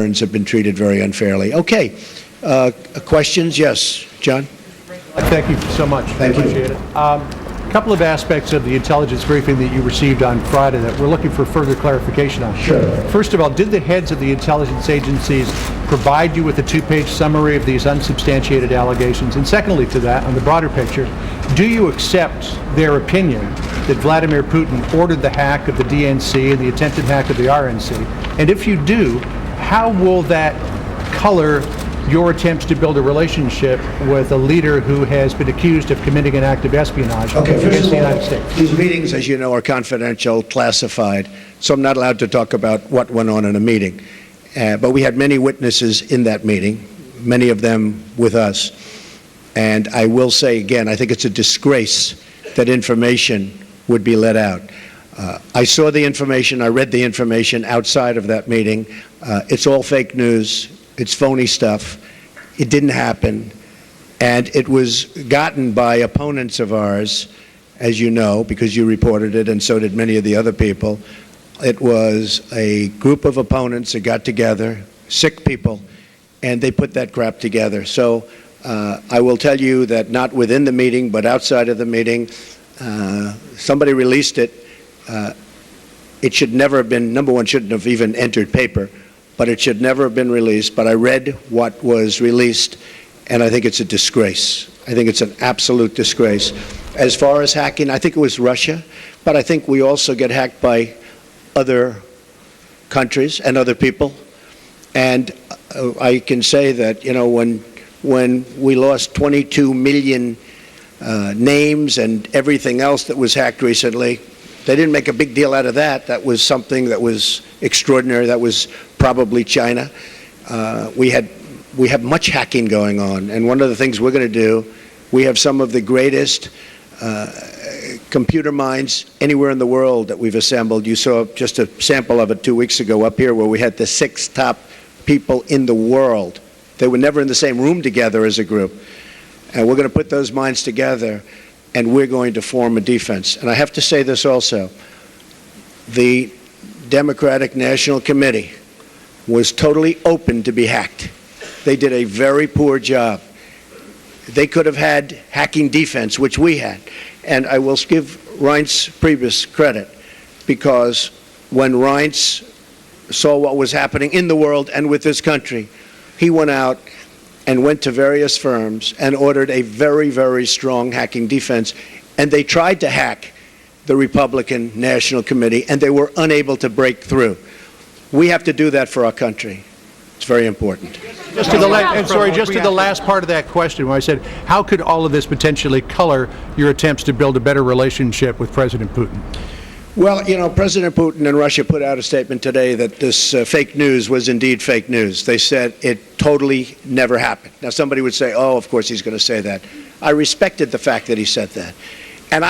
have been treated very unfairly. Okay. Questions? Yes, John? Thank you so much. Thank you. Appreciate it. A couple of aspects of the intelligence briefing that you received on Friday that we're looking for further clarification on. Sure. First of all, did the heads of the intelligence agencies provide you with a two-page summary of these unsubstantiated allegations? And secondly to that, on the broader picture, do you accept their opinion that Vladimir Putin ordered the hack of the DNC and the attempted hack of the RNC? And if you do, how will that color your attempts to build a relationship with a leader who has been accused of committing an act of espionage against the United States? These meetings, as you know, are confidential, classified, so I'm not allowed to talk about what went on in a meeting. But we had many witnesses in that meeting, many of them with us. And I will say again, I think it's a disgrace that information would be let out. I saw the information, I read the information outside of that meeting. It's all fake news. It's phony stuff. It didn't happen. And it was gotten by opponents of ours, as you know, because you reported it, and so did many of the other people. It was a group of opponents that got together, sick people, and they put that crap together. So I will tell you that not within the meeting, but outside of the meeting, somebody released it. It should never have been, number one, shouldn't have even entered paper, but it should never have been released. But I read what was released, and I think it's a disgrace. I think it's an absolute disgrace. As far as hacking, I think it was Russia, but I think we also get hacked by other countries and other people. And I can say that, you know, when we lost 22 million names and everything else that was hacked recently, they didn't make a big deal out of that. That was something that was extraordinary. That was probably China. We have much hacking going on, and one of the things we're going to do, we have some of the greatest computer minds anywhere in the world that we've assembled. You saw just a sample of it 2 weeks ago up here, where we had the 6 top people in the world. They were never in the same room together as a group, and we're going to put those minds together, and we're going to form a defense. And I have to say this also. The Democratic National Committee was totally open to be hacked. They did a very poor job. They could have had hacking defense, which we had. And I will give Reince Priebus credit, because when Reince saw what was happening in the world and with this country, he went out and went to various firms and ordered a very, very strong hacking defense. And they tried to hack the Republican National Committee, and they were unable to break through. We have to do that for our country. It's very important. Just to the last part of that question, where I said, how could all of this potentially color your attempts to build a better relationship with President Putin? Well, you know, President Putin and Russia put out a statement today that this fake news was indeed fake news. They said it totally never happened. Now, somebody would say, oh, of course he's going to say that. I respected the fact that he said that. And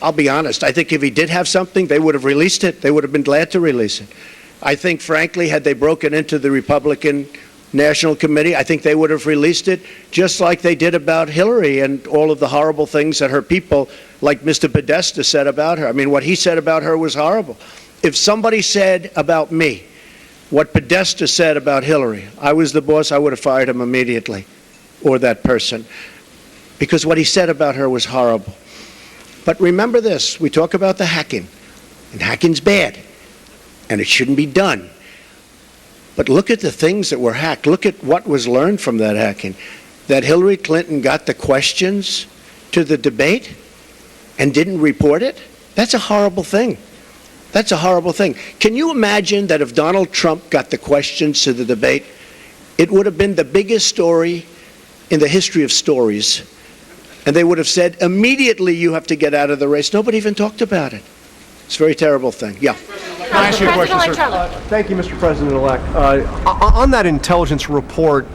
I'll be honest, I think if he did have something, they would have released it. They would have been glad to release it. I think, frankly, had they broken into the Republican National Committee, I think they would have released it, just like they did about Hillary and all of the horrible things that her people, like Mr. Podesta, said about her. I mean, what he said about her was horrible. If somebody said about me what Podesta said about Hillary, I was the boss, I would have fired him immediately, or that person, because what he said about her was horrible. But remember this, we talk about the hacking, and hacking's bad, and it shouldn't be done. But look at the things that were hacked. Look at what was learned from that hacking. That Hillary Clinton got the questions to the debate and didn't report it? That's a horrible thing. That's a horrible thing. Can you imagine that if Donald Trump got the questions to the debate, it would have been the biggest story in the history of stories. And they would have said, immediately you have to get out of the race. Nobody even talked about it. It's a very terrible thing. Yeah. Can I ask you a question, sir? Thank you, Mr. President-elect. On that intelligence report,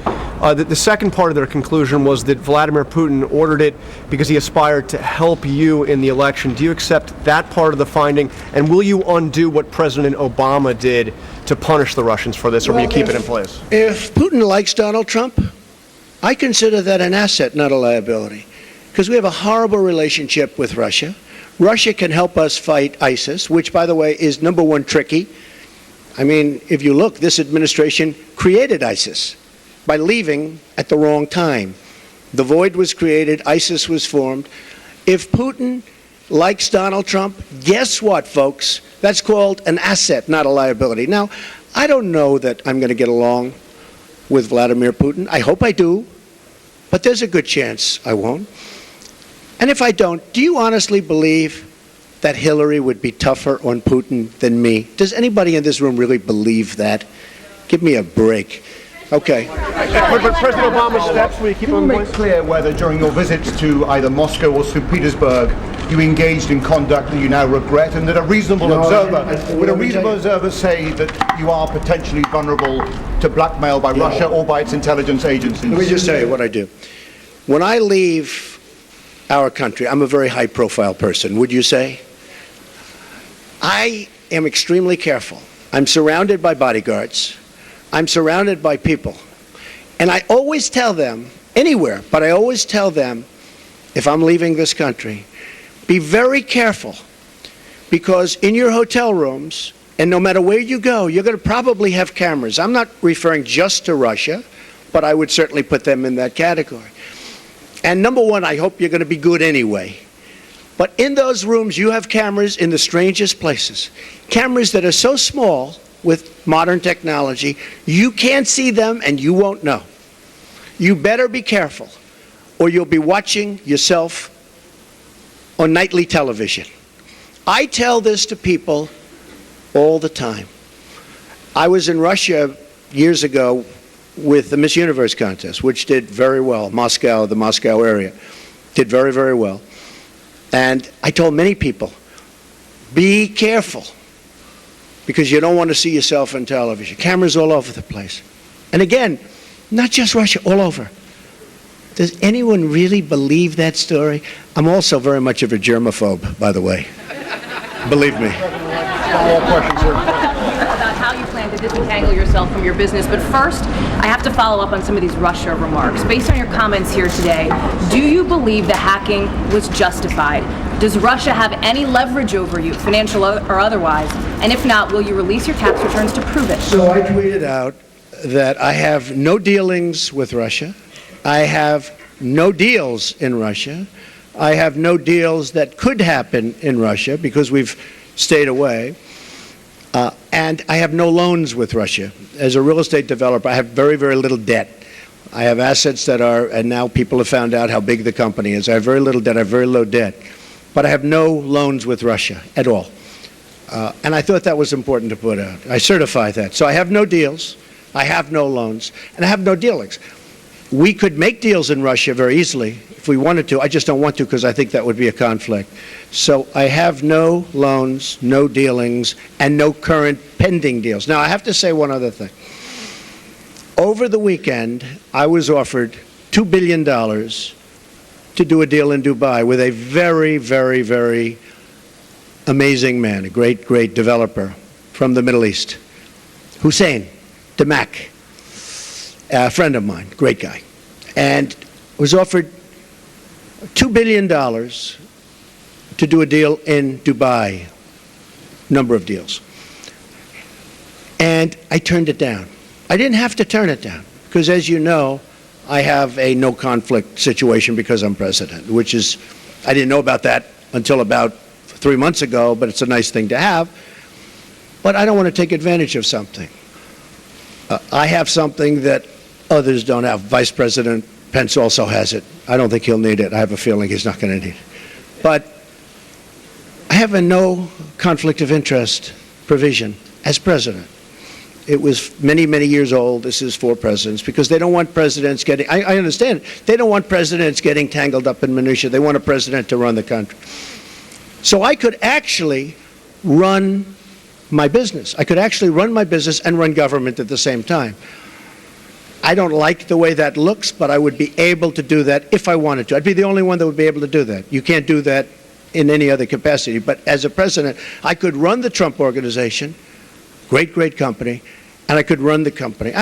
the second part of their conclusion was that Vladimir Putin ordered it because he aspired to help you in the election. Do you accept that part of the finding? And will you undo what President Obama did to punish the Russians for this, or will you keep it in place? If Putin likes Donald Trump, I consider that an asset, not a liability, because we have a horrible relationship with Russia. Russia can help us fight ISIS, which, by the way, is number one tricky. I mean, if you look, this administration created ISIS by leaving at the wrong time. The void was created, ISIS was formed. If Putin likes Donald Trump, guess what, folks? That's called an asset, not a liability. Now, I don't know that I'm going to get along with Vladimir Putin. I hope I do, but there's a good chance I won't. And if I don't, do you honestly believe that Hillary would be tougher on Putin than me? Does anybody in this room really believe that? Give me a break. Okay. But President Obama's steps, will you keep Can you on make going? clear whether during your visits to either Moscow or St. Petersburg you engaged in conduct that you now regret, and that a reasonable would a reasonable observer say that you are potentially vulnerable to blackmail by Russia or by its intelligence agencies? Let me just tell you what I do. When I leave our country, I'm a very high-profile person, would you say? I am extremely careful. I'm surrounded by bodyguards. I'm surrounded by people. And I always tell them, anywhere, but I always tell them, if I'm leaving this country, be very careful, because in your hotel rooms, and no matter where you go, you're going to probably have cameras. I'm not referring just to Russia, but I would certainly put them in that category. And number one, I hope you're going to be good anyway. But in those rooms, you have cameras in the strangest places. Cameras that are so small with modern technology, you can't see them and you won't know. You better be careful, or you'll be watching yourself on nightly television. I tell this to people all the time. I was in Russia years ago with the Miss Universe contest, which did very well. Moscow, the Moscow area, did very, very well. And I told many people, be careful, because you don't want to see yourself on television. Cameras all over the place. And again, not just Russia, all over. Does anyone really believe that story? I'm also very much of a germaphobe, by the way. Believe me. More questions, sir. About how you plan to disentangle yourself from your business. But first, I have to follow up on some of these Russia remarks. Based on your comments here today, do you believe the hacking was justified? Does Russia have any leverage over you, financial or otherwise? And if not, will you release your tax returns to prove it? So I tweeted out that I have no dealings with Russia. I have no deals in Russia. I have no deals that could happen in Russia because we've stayed away. And I have no loans with Russia. As a real estate developer, I have very, very little debt. I have assets that are, and now people have found out how big the company is. I have very little debt. I have very low debt. But I have no loans with Russia at all. And I thought that was important to put out. I certify that. So I have no deals. I have no loans. And I have no dealings. We could make deals in Russia very easily if we wanted to. I just don't want to, because I think that would be a conflict. So I have no loans, no dealings, and no current pending deals. Now, I have to say one other thing. Over the weekend, I was offered $2 billion to do a deal in Dubai with a very, very, very amazing man, a great, great developer from the Middle East, Hussein Damak. A friend of mine, great guy, and was offered $2 billion to do a deal in Dubai, number of deals. And I turned it down. I didn't have to turn it down, because as you know, I have a no conflict situation because I'm president, which is, I didn't know about that until about 3 months ago, but it's a nice thing to have. But I don't want to take advantage of something. I have something that others don't have. Vice President Pence also has it. I don't think he'll need it. I have a feeling he's not going to need it. But I have a no conflict of interest provision as president. It was many, many years old. This is for presidents, because they don't want presidents getting, I understand, they don't want presidents getting tangled up in minutiae. They want a president to run the country. So I could actually run my business. I could actually run my business and run government at the same time. I don't like the way that looks, but I would be able to do that if I wanted to. I'd be the only one that would be able to do that. You can't do that in any other capacity. But as a president, I could run the Trump Organization, great, great company, and I could run the country.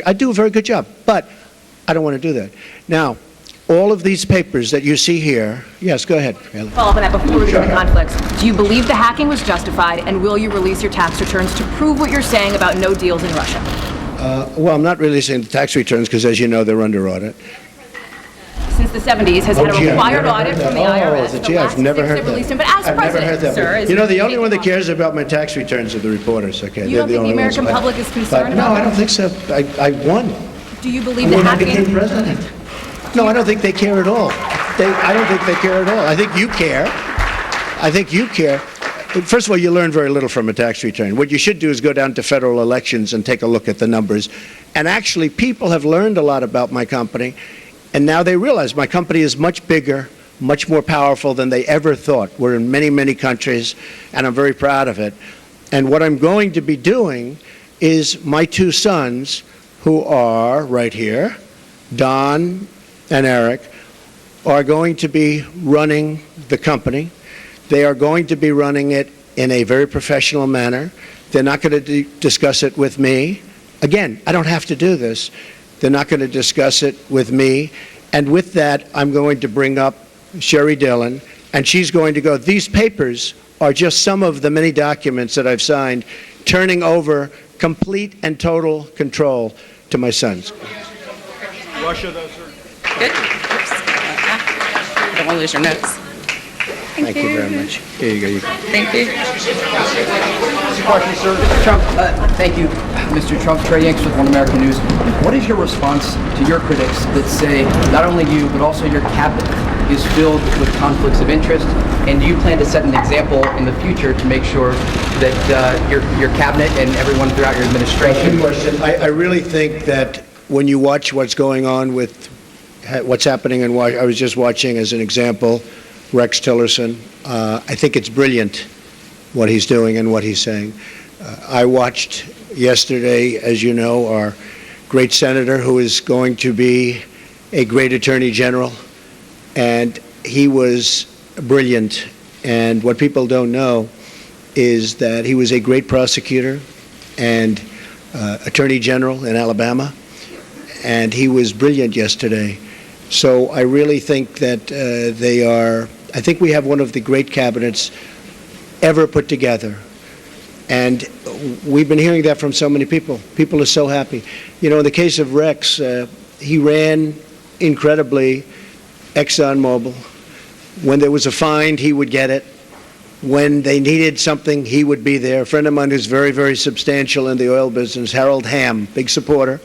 I do a very good job, but I don't want to do that. Now, all of these papers that you see here, yes, go ahead, Haley. Follow up on that before we get to the conflicts. Do you believe the hacking was justified, and will you release your tax returns to prove what you're saying about no deals in Russia? Well, I'm not releasing the tax returns because, as you know, they're under audit. Since the 70s, has had a gee, I've required never heard audit that. from the IRS. Gee, The I've last never six heard have that. released them, but as I've never heard president, that. sir, as You know, the only one that public- cares about my tax returns are the reporters, okay? You don't think the American public is concerned No, about I that? don't think so. I won. Do you believe the When I became hacking? president. No, I don't think they care at all. I don't think they care at all. I think you care. I think you care. First of all, you learn very little from a tax return. What you should do is go down to federal elections and take a look at the numbers. And actually, people have learned a lot about my company, and now they realize my company is much bigger, much more powerful than they ever thought. We're in many, many countries, and I'm very proud of it. And what I'm going to be doing is my two sons, who are right here, Don and Eric, are going to be running the company. They are going to be running it in a very professional manner. They're not going to discuss it with me. Again, I don't have to do this. They're not going to discuss it with me. And with that, I'm going to bring up Sherry Dillon, and she's going to go, these papers are just some of the many documents that I've signed, turning over complete and total control to my sons. Russia, though, sir? Good. Don't want to lose your notes. Thank you very much. Here you go. Thank you. Question, sir. Trump, thank you, Mr. Trump. Trey Yanks with One American News. What is your response to your critics that say not only you, but also your cabinet is filled with conflicts of interest? And do you plan to set an example in the future to make sure that your cabinet and everyone throughout your administration... Good question. I really think that when you watch what's going on with what's happening in Washington, I was just watching, as an example, Rex Tillerson. I think it's brilliant what he's doing and what he's saying. I watched yesterday, as you know, our great senator who is going to be a great attorney general, and he was brilliant. And what people don't know is that he was a great prosecutor and attorney general in Alabama, and he was brilliant yesterday. So I really think that I think we have one of the great cabinets ever put together. And we've been hearing that from so many people. People are so happy. You know, in the case of Rex, he ran incredibly ExxonMobil. When there was a find, he would get it. When they needed something, he would be there. A friend of mine who's very, very substantial in the oil business, Harold Hamm, big supporter,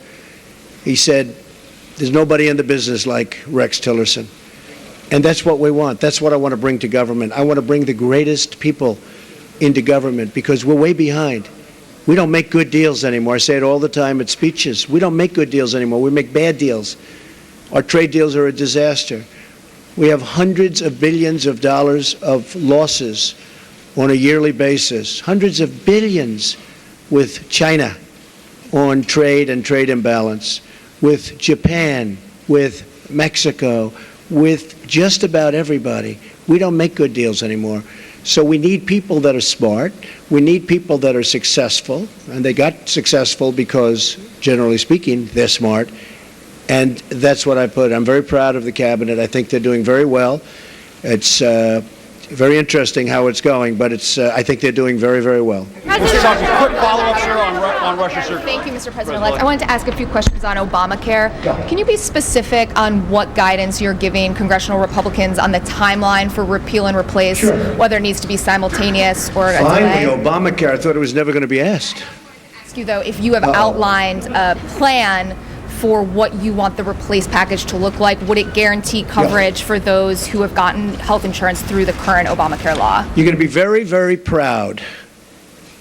he said, there's nobody in the business like Rex Tillerson. And that's what we want. That's what I want to bring to government. I want to bring the greatest people into government because we're way behind. We don't make good deals anymore. I say it all the time at speeches. We don't make good deals anymore. We make bad deals. Our trade deals are a disaster. We have hundreds of billions of dollars of losses on a yearly basis, hundreds of billions with China on trade and trade imbalance, with Japan, with Mexico, with just about everybody. We don't make good deals anymore. So we need people that are smart. We need people that are successful. And they got successful because, generally speaking, they're smart. And that's what I put. I'm very proud of the cabinet. I think they're doing very well. It's very interesting how it's going, but I think they're doing very, very well. Quick follow-up, sir, on Russia, sir. Thank you, Mr. President-elect. I wanted to ask a few questions on Obamacare. Can you be specific on what guidance you're giving congressional Republicans on the timeline for repeal and replace, whether it needs to be simultaneous or a delay? Finally, Obamacare. I thought it was never going to be asked. Ask you, though, if you have outlined a plan for what you want the replace package to look like. Would it guarantee coverage for those who have gotten health insurance through the current Obamacare law? You're going to be very, very proud,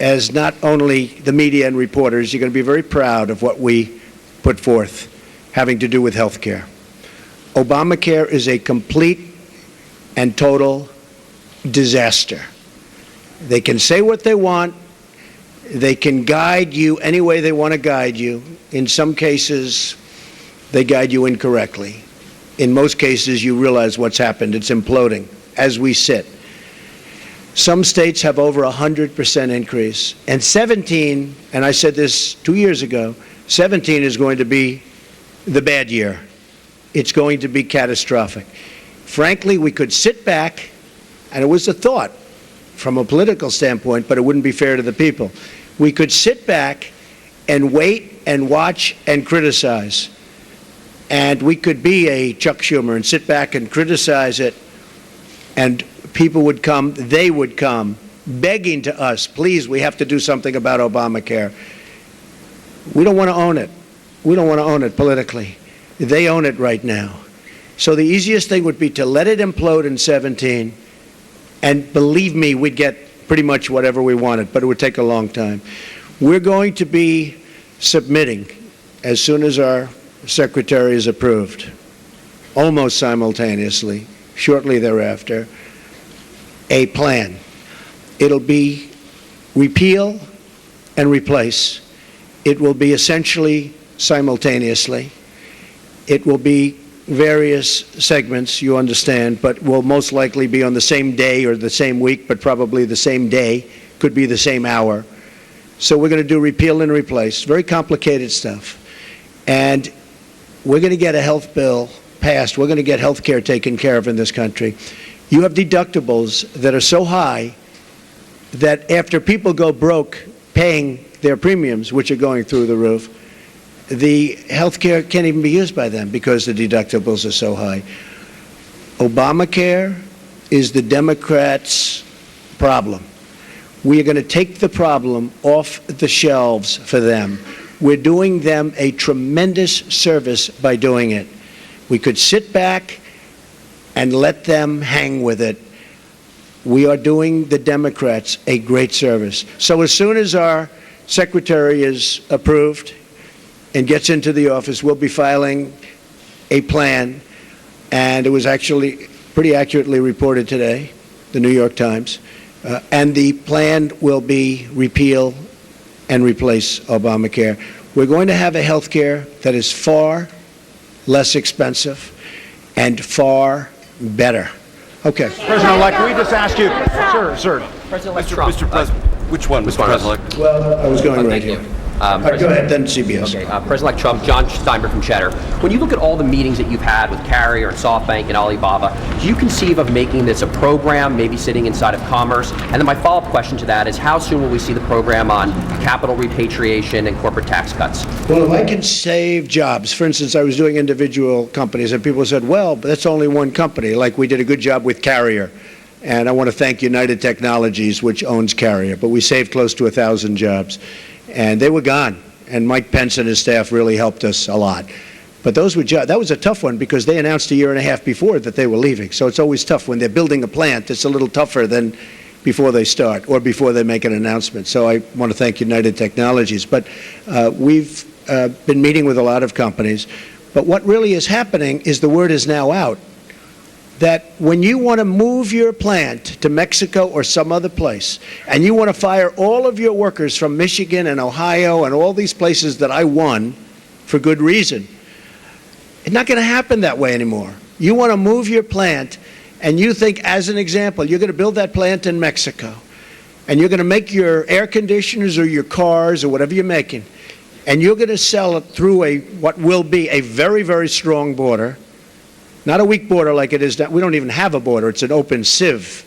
as not only the media and reporters, you're going to be very proud of what we put forth having to do with health care. Obamacare is a complete and total disaster. They can say what they want. They can guide you any way they want to guide you. In some cases, they guide you incorrectly. In most cases, you realize what's happened. It's imploding as we sit. Some states have over 100% increase. And 17, and I said this 2 years ago, 17 is going to be the bad year. it's going to be catastrophic. Frankly, we could sit back, and it was a thought from a political standpoint, but it wouldn't be fair to the people. We could sit back and wait and watch and criticize. And we could be a Chuck Schumer and sit back and criticize it, and people would come, they would come, begging to us, please, we have to do something about Obamacare. We don't want to own it. We don't want to own it politically. They own it right now. So the easiest thing would be to let it implode in 17, and believe me, we'd get pretty much whatever we wanted, but it would take a long time. We're going to be submitting, as soon as our secretary is approved, almost simultaneously, shortly thereafter, a plan. It'll be repeal and replace. It will be essentially simultaneously. It will be various segments, you understand, but will most likely be on the same day or the same week, but probably the same day, could be the same hour. So we're going to do repeal and replace, very complicated stuff. And we're going to get a health bill passed. We're going to get health care taken care of in this country. You have deductibles that are so high that after people go broke paying their premiums, which are going through the roof, the health care can't even be used by them because the deductibles are so high. Obamacare is the Democrats' problem. We are going to take the problem off the shelves for them. We're doing them a tremendous service by doing it. We could sit back and let them hang with it. We are doing the Democrats a great service. So as soon as our secretary is approved and gets into the office, we'll be filing a plan. And it was actually pretty accurately reported today, the New York Times. And the plan will be repeal and replace Obamacare. We're going to have a health care that is far less expensive and far better. Okay. President-elect, can we just ask you, sir. President-elect Trump. Mr. President, which one, Mr. President? Well, I was going right Thank here. you. Go ahead, then CBS. Okay, President-elect Trump, John Steinberg from Cheddar. When you look at all the meetings that you've had with Carrier and SoftBank and Alibaba, do you conceive of making this a program, maybe sitting inside of Commerce? And then my follow-up question to that is, how soon will we see the program on capital repatriation and corporate tax cuts? Well, if I can save jobs, for instance, I was doing individual companies, and people said, well, but that's only one company, like we did a good job with Carrier. And I want to thank United Technologies, which owns Carrier, but we saved close to 1,000 jobs. And they were gone. And Mike Pence and his staff really helped us a lot. But those were that was a tough one because they announced a year and a half before that they were leaving. So it's always tough. When they're building a plant, it's a little tougher than before they start or before they make an announcement. So I want to thank United Technologies. But we've been meeting with a lot of companies. But what really is happening is the word is now out that when you want to move your plant to Mexico or some other place, and you want to fire all of your workers from Michigan and Ohio and all these places that I won for good reason, it's not going to happen that way anymore. You want to move your plant, and you think, as an example, you're going to build that plant in Mexico, and you're going to make your air conditioners or your cars or whatever you're making, and you're going to sell it through what will be a very, very strong border. Not a weak border like it is now. We don't even have a border. It's an open sieve.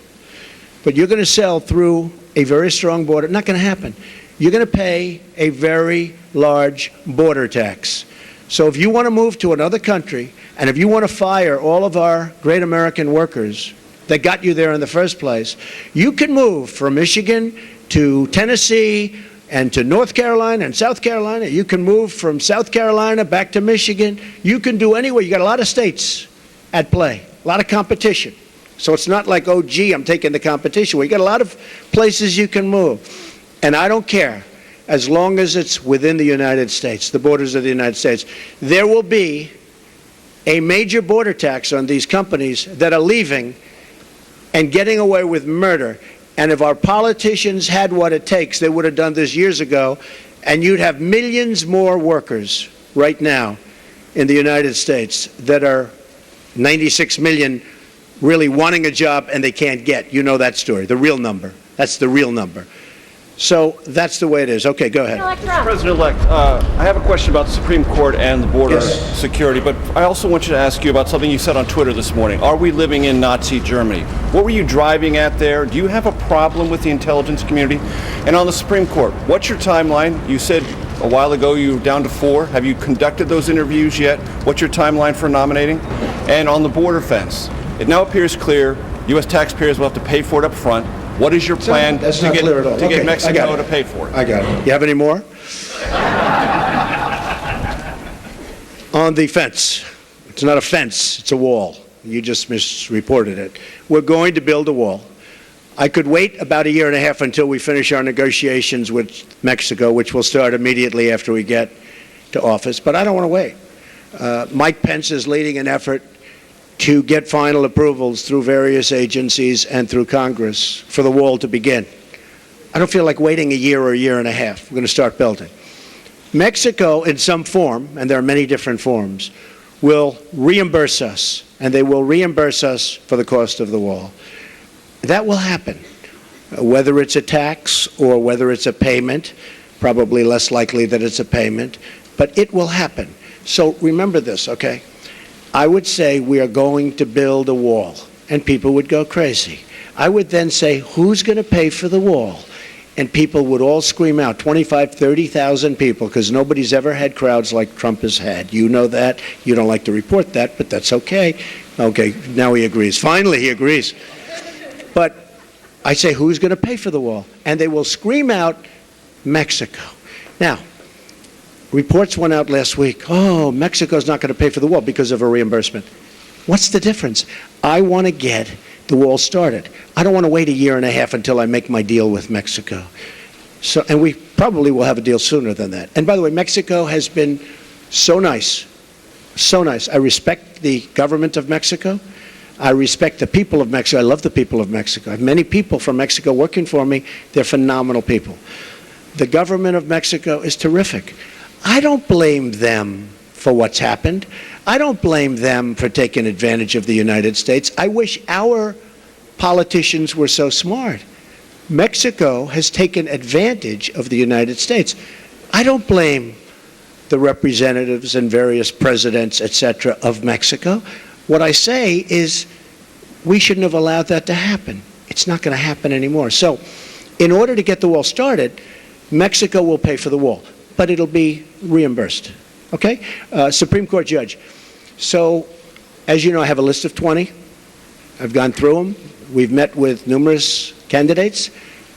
But you're going to sell through a very strong border. Not going to happen. You're going to pay a very large border tax. So if you want to move to another country, and if you want to fire all of our great American workers that got you there in the first place, you can move from Michigan to Tennessee and to North Carolina and South Carolina. You can move from South Carolina back to Michigan. You can do anywhere. You got a lot of states at play, a lot of competition. So it's not like, oh, gee, I'm taking the competition. We got a lot of places you can move. And I don't care, as long as it's within the United States, the borders of the United States. There will be a major border tax on these companies that are leaving and getting away with murder. And if our politicians had what it takes, they would have done this years ago, and you'd have millions more workers right now in the United States that are 96 million really wanting a job and they can't get. You know that story, the real number. That's the real number. So that's the way it is. Okay, go ahead. President-elect, I have a question about the Supreme Court and the border Yes. security, but I also want you to ask you about something you said on Twitter this morning. Are we living in Nazi Germany? What were you driving at there? Do you have a problem with the intelligence community? And on the Supreme Court, what's your timeline? You said a while ago you were down to 4. Have you conducted those interviews yet? What's your timeline for nominating? And on the border fence, it now appears clear U.S. taxpayers will have to pay for it up front. What is your plan That's to not get clear at all. to Okay, get I Mexico got it. to pay for it? I got it. You have any more? On the fence. It's not a fence, it's a wall. You just misreported it. We're going to build a wall. I could wait about a year and a half until we finish our negotiations with Mexico, which will start immediately after we get to office, but I don't want to wait. Mike Pence is leading an effort to get final approvals through various agencies and through Congress for the wall to begin. I don't feel like waiting a year or a year and a half. We're going to start building. Mexico, in some form, and there are many different forms, will reimburse us, and they will reimburse us for the cost of the wall. That will happen, whether it's a tax or whether it's a payment, probably less likely that it's a payment, but it will happen. So remember this, okay? I would say we are going to build a wall, and people would go crazy. I would then say, who's going to pay for the wall? And people would all scream out, 25, 30,000 people, because nobody's ever had crowds like Trump has had. You know that. You don't like to report that, but that's okay. Okay, now he agrees. Finally, he agrees. But I say, who's going to pay for the wall? And they will scream out, Mexico. Now, reports went out last week, oh, Mexico's not going to pay for the wall because of a reimbursement. What's the difference? I want to get the wall started. I don't want to wait a year and a half until I make my deal with Mexico. So, and we probably will have a deal sooner than that. And by the way, Mexico has been so nice, so nice. I respect the government of Mexico. I respect the people of Mexico. I love the people of Mexico. I have many people from Mexico working for me. They're phenomenal people. The government of Mexico is terrific. I don't blame them for what's happened. I don't blame them for taking advantage of the United States. I wish our politicians were so smart. Mexico has taken advantage of the United States. I don't blame the representatives and various presidents, etc., of Mexico. What I say is we shouldn't have allowed that to happen. It's not going to happen anymore. So in order to get the wall started, Mexico will pay for the wall, but it'll be reimbursed. Okay? Supreme Court judge. So, as you know, I have a list of 20. I've gone through them. We've met with numerous candidates.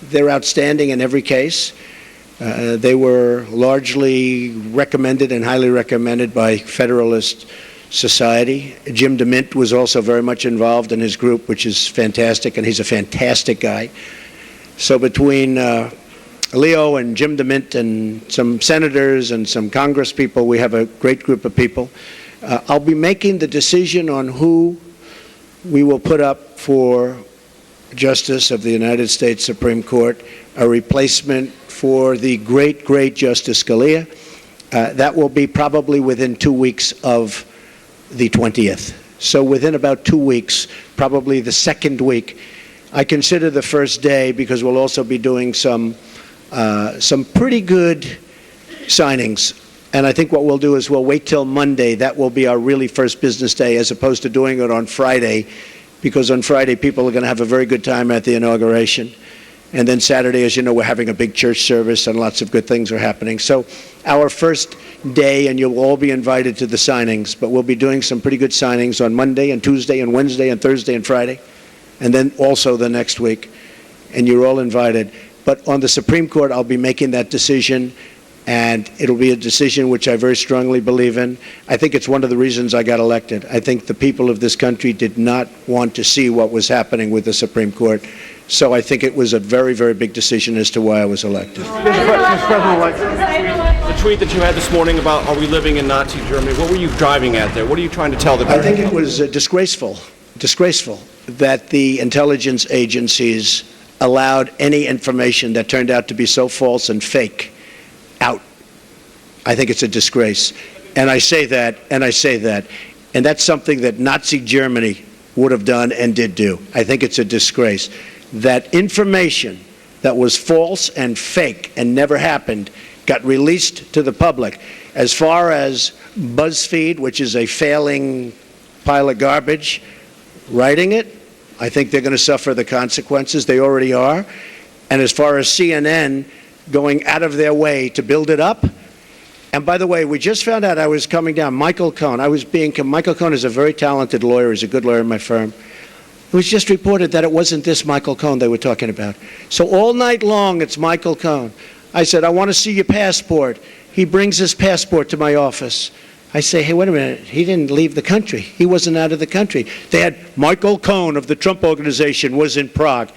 They're outstanding in every case. They were largely recommended and highly recommended by Federalist Society. Jim DeMint was also very much involved in his group, which is fantastic, and he's a fantastic guy. So between Leo and Jim DeMint and some senators and some Congress people, we have a great group of people. I'll be making the decision on who we will put up for Justice of the United States Supreme Court, a replacement for the great, great Justice Scalia. That will be probably within 2 weeks of the 20th. So within about 2 weeks, probably the second week. I consider the first day because we'll also be doing some pretty good signings. And I think what we'll do is we'll wait till Monday. That will be our really first business day as opposed to doing it on Friday, because on Friday people are going to have a very good time at the inauguration. And then Saturday, as you know, we're having a big church service and lots of good things are happening. So our first day, and you'll all be invited to the signings, but we'll be doing some pretty good signings on Monday and Tuesday and Wednesday and Thursday and Friday, and then also the next week. And you're all invited. But on the Supreme Court, I'll be making that decision, and it'll be a decision which I very strongly believe in. I think it's one of the reasons I got elected. I think the people of this country did not want to see what was happening with the Supreme Court. So I think it was a very, very big decision as to why I was elected. Mr. President-elect, the tweet that you had this morning about are we living in Nazi Germany, what were you driving at there? What are you trying to tell the country? I think it was disgraceful that the intelligence agencies allowed any information that turned out to be so false and fake out. I think it's a disgrace. And I say that, and that's something that Nazi Germany would have done and did do. I think it's a disgrace. That information that was false and fake and never happened got released to the public. As far as BuzzFeed, which is a failing pile of garbage, writing it, I think they're going to suffer the consequences. They already are. And as far as CNN going out of their way to build it up, and by the way, we just found out, I was coming down, Michael Cohen. Michael Cohen is a very talented lawyer. He's a good lawyer in my firm. It was just reported that it wasn't this Michael Cohen they were talking about. So all night long, it's Michael Cohen. I said, I want to see your passport. He brings his passport to my office. I say, hey, wait a minute. He didn't leave the country. He wasn't out of the country. They had Michael Cohen of the Trump Organization was in Prague.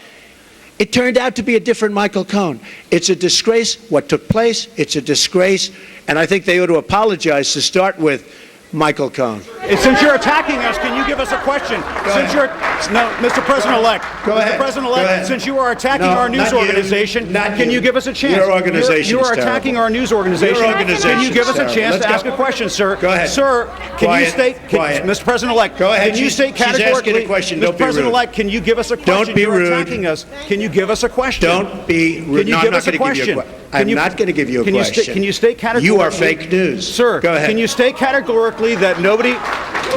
It turned out to be a different Michael Cohen. It's a disgrace what took place. It's a disgrace. And I think they ought to apologize to start with Michael Cohen. Since you're attacking us, can you give us a question? Mr. President-elect. Go ahead. Mr. President-elect, since you are attacking our news organization, can you give us a chance? Your organization You is are attacking terrible. our news organization. Your organization Can you give us a is chance terrible. to ask a question, sir? Go ahead. Sir, can Quiet. you state, Quiet. Mr. President-elect, Go ahead. can you state She's asking categorically, a question. Mr. Don't be rude. President-elect, can you give us a question? Don't be You're rude. attacking us. Can you give us a question? Don't be rude. Can you No, give I'm us not a going to give you question? I'm not going to give you a question. Can you state categorically? You are fake news. Sir, go ahead. can you state categorically that nobody...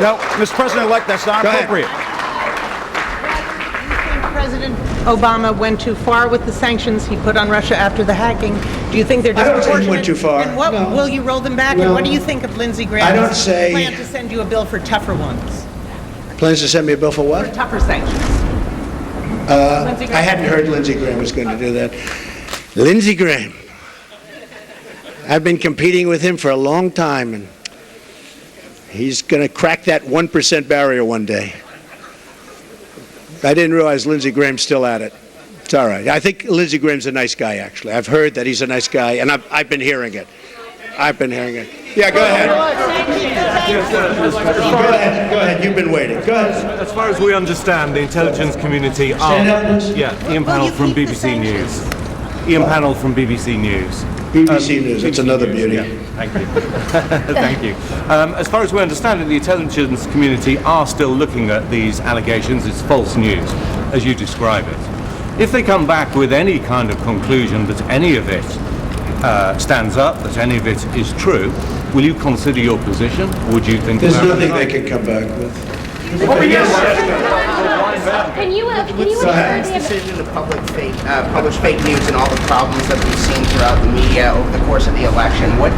No, Mr. President-elect, that's not Go ahead. appropriate. President Obama went too far with the sanctions he put on Russia after the hacking. Do you think they're I don't disproportionate? think he went too far. And what No. will you roll them back? No. And what do you think of Lindsey Graham's I don't say- plan to send you a bill for tougher ones, Plans to send me a bill for for what? tougher sanctions? I hadn't heard Lindsey Graham was going to do that. Lindsey Graham. I've been competing with him for a long time, and he's going to crack that 1% barrier one day. I didn't realize Lindsey Graham's still at it. It's all right. I think Lindsey Graham's a nice guy, actually. I've heard that he's a nice guy, and I've been hearing it. I've been hearing it. Yeah, go ahead. Go ahead. You've been waiting. Go ahead. As far as we understand, the intelligence community are... Stand up, please. Yeah, Ian Pannell from BBC News. Ian Pannell from BBC News. BBC News, that's BBC another News, beauty. yeah. Thank you. Thank you. As far as we understand it, the intelligence community are still looking at these allegations. It's false news, as you describe it. If they come back with any kind of conclusion that any of it stands up, that any of it is true, will you consider your position? Would you think There's about nothing it? they can come back with. Can you Go ahead. This decision to publish fake news and all the problems that we've seen throughout the media over the course of the election, what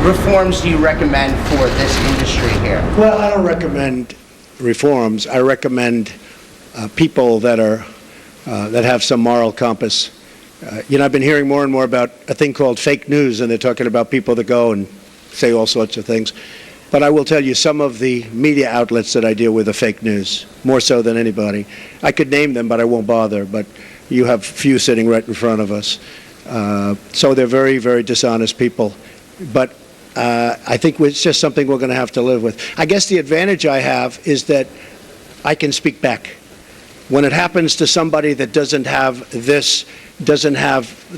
reforms do you recommend for this industry here? Well, I don't recommend reforms. I recommend people that are that have some moral compass. I've been hearing more and more about a thing called fake news, and they're talking about people that go and say all sorts of things. But I will tell you, some of the media outlets that I deal with are fake news, more so than anybody. I could name them, but I won't bother. But you have few sitting right in front of us. So they're very, very dishonest people. But I think it's just something we're going to have to live with. I guess the advantage I have is that I can speak back. When it happens to somebody that doesn't have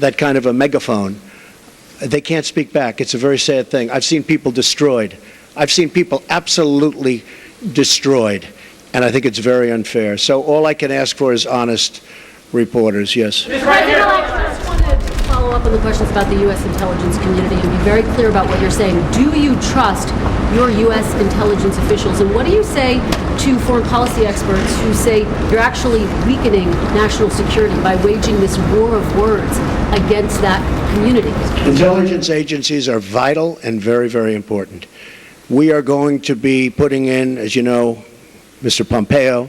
that kind of a megaphone, they can't speak back. It's a very sad thing. I've seen people destroyed. I've seen people absolutely destroyed, and I think it's very unfair. So all I can ask for is honest reporters, yes. I just want to follow up on the questions about the U.S. intelligence community and be very clear about what you're saying. Do you trust your U.S. intelligence officials? And what do you say to foreign policy experts who say you're actually weakening national security by waging this war of words against that community? Intelligence agencies are vital and very, very important. We are going to be putting in, as you know, Mr. Pompeo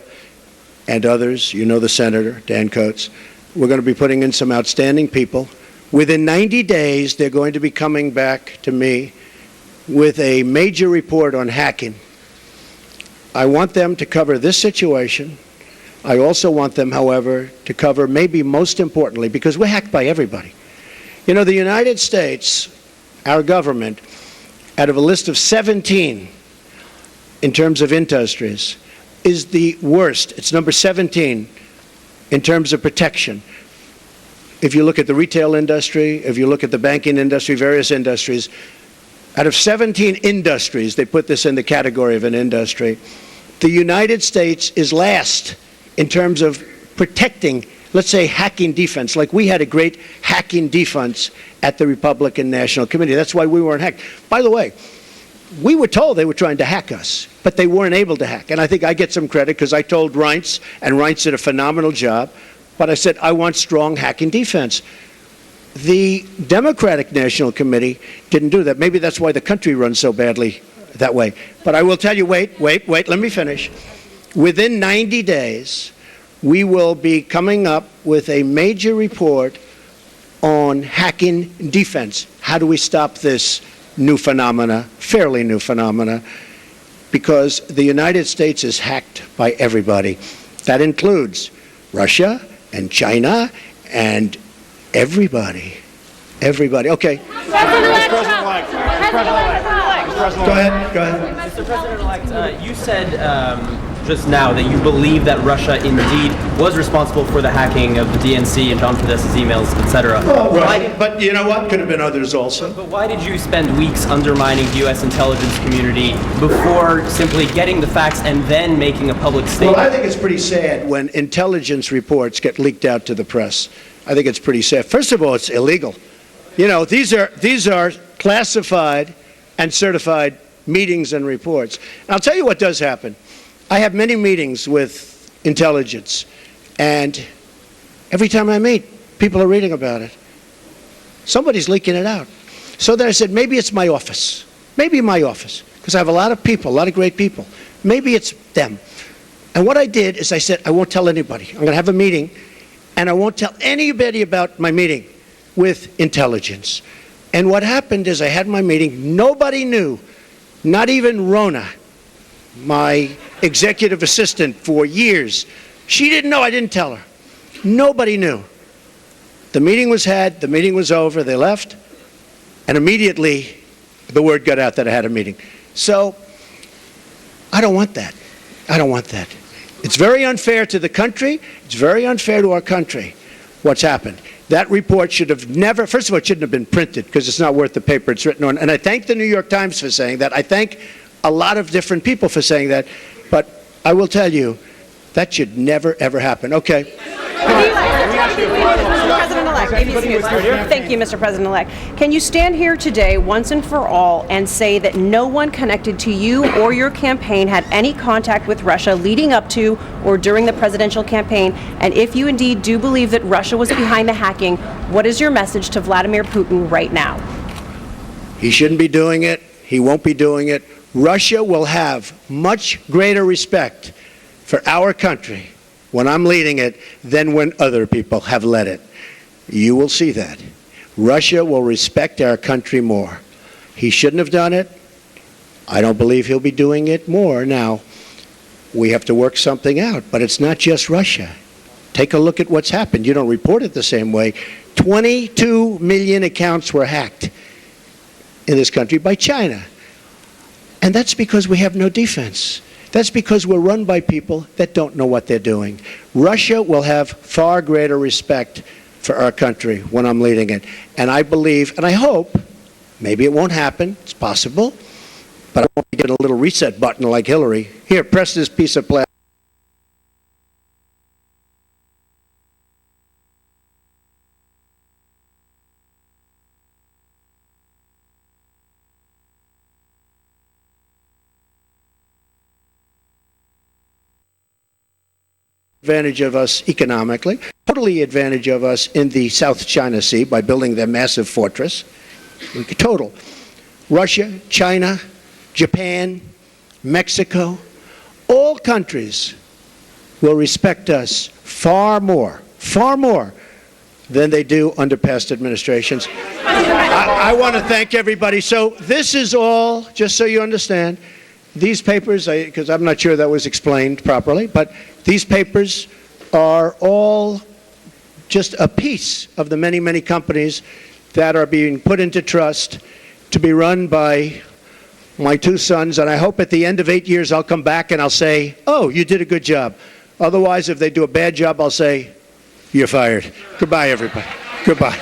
and others, you know the Senator, Dan Coates, we're going to be putting in some outstanding people. Within 90 days, they're going to be coming back to me with a major report on hacking. I want them to cover this situation. I also want them, however, to cover maybe most importantly, because we're hacked by everybody. You know, the United States, our government, out of a list of 17 in terms of industries, is the worst. It's number 17 in terms of protection. If you look at the retail industry, if you look at the banking industry, various industries, out of 17 industries, they put this in the category of an industry, the United States is last in terms of protecting let's say hacking defense, like we had a great hacking defense at the Republican National Committee. That's why we weren't hacked. By the way, we were told they were trying to hack us, but they weren't able to hack. And I think I get some credit because I told Reince, and Reince did a phenomenal job, but I said, I want strong hacking defense. The Democratic National Committee didn't do that. Maybe that's why the country runs so badly that way. But I will tell you, wait, let me finish. Within 90 days, we will be coming up with a major report on hacking defense. How do we stop this new phenomena, fairly new phenomena? Because the United States is hacked by everybody. That includes Russia and China and everybody. Everybody. Okay. Go ahead. Mr. President-elect, you said just now that you believe that Russia indeed was responsible for the hacking of the DNC and John Podesta's emails, etc. But you know what? Could have been others also. But why did you spend weeks undermining the U.S. intelligence community before simply getting the facts and then making a public statement? Well, I think it's pretty sad when intelligence reports get leaked out to the press. I think it's pretty sad. First of all, it's illegal. You know, these are classified and certified meetings and reports. And I'll tell you what does happen. I have many meetings with intelligence, and every time I meet, people are reading about it. Somebody's leaking it out. So then I said, maybe it's my office. Maybe my office, because I have a lot of people, a lot of great people. Maybe it's them. And what I did is I said, I won't tell anybody. I'm going to have a meeting, and I won't tell anybody about my meeting with intelligence. And what happened is I had my meeting. Nobody knew, not even Rona, my executive assistant for years. She didn't know. I didn't tell her. Nobody knew. The meeting was had. The meeting was over. They left. And immediately the word got out that I had a meeting. So I don't want that. I don't want that. It's very unfair to the country. It's very unfair to our country what's happened. That report should have never, first of all, it shouldn't have been printed because it's not worth the paper it's written on. And I thank the New York Times for saying that. I thank a lot of different people for saying that. But I will tell you, that should never, ever happen. Okay. President-elect, ABC News. Thank you, Mr. President-elect. Can you stand here today, once and for all, and say that no one connected to you or your campaign had any contact with Russia leading up to or during the presidential campaign? And if you indeed do believe that Russia was behind the hacking, what is your message to Vladimir Putin right now? He shouldn't be doing it. He won't be doing it. Russia will have much greater respect for our country when I'm leading it than when other people have led it. You will see that. Russia will respect our country more. He shouldn't have done it. I don't believe he'll be doing it more. Now, we have to work something out, but it's not just Russia. Take a look at what's happened. You don't report it the same way. 22 million accounts were hacked in this country by China. And that's because we have no defense. That's because we're run by people that don't know what they're doing. Russia will have far greater respect for our country when I'm leading it. And I believe, and I hope, maybe it won't happen, it's possible, but I want to get a little reset button like Hillary. Here, press this piece of plastic. Advantage of us economically, totally advantage of us in the South China Sea by building their massive fortress. Total. Russia, China, Japan, Mexico, all countries will respect us far more than they do under past administrations. I want to thank everybody. So this is all, just so you understand, these papers, because I'm not sure that was explained properly, but these papers are all just a piece of the many, many companies that are being put into trust to be run by my two sons. And I hope at the end of 8 years I'll come back and I'll say, oh, you did a good job. Otherwise, if they do a bad job, I'll say, you're fired. Goodbye, everybody. Goodbye.